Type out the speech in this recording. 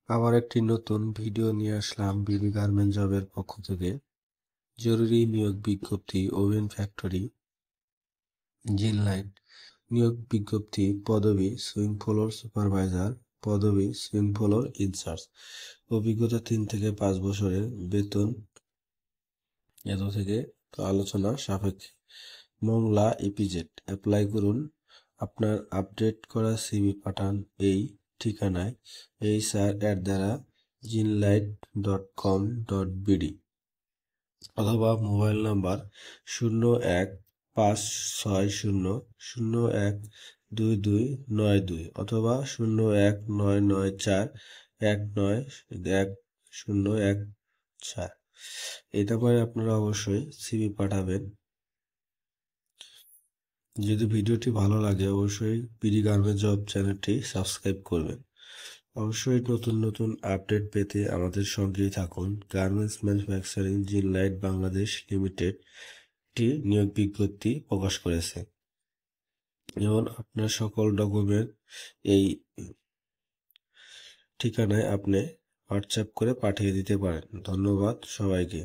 আবার একটি নতুন ভিডিও নিয়ে আসলাম বিবি গার্মেন্ট জবের পক্ষ থেকে। জরুরি নিয়োগ বিজ্ঞপ্তি, ওভেন ফ্যাক্টরি, জিন লাইন নিয়োগ বিজ্ঞপ্তি, পদবি সুইং ফ্লোর সুপারভাইজার, পদবি সুইং ফ্লোর ইনচার্জ, অভিজ্ঞতা 3 থেকে 5 বছরের, বেতন এত থেকে আলোচনা সাপেক্ষে। মংলা ইপিজেড। অ্যাপ্লাই করুন। আপনার আপডেট করা সিভি পাঠান এই ঠিকানায় hr@jinlight.com.bd অথবা মোবাইল নাম্বার 015600012292 অথবা 0199419104। এই নাম্বারে আপনারা অবশ্যই সিভি পাঠাবেন। যদি ভিডিওটি ভালো লাগে অবশ্যই বিডি গার্মেন্ট জব চ্যানেলটি সাবস্ক্রাইব করবেন। অবশ্যই নতুন নতুন আপডেট পেতে আমাদের সঙ্গেই থাকুন। গার্মেন্টস ম্যানুফ্যাকচারিং জিনলাইট বাংলাদেশ লিমিটেড একটি নিয়োগ বিজ্ঞপ্তি প্রকাশ করেছে। যেমন আপনার সকল ডকুমেন্ট এই ঠিকানায় আপনি হোয়াটসঅ্যাপ করে পাঠিয়ে দিতে পারেন। ধন্যবাদ সবাইকে।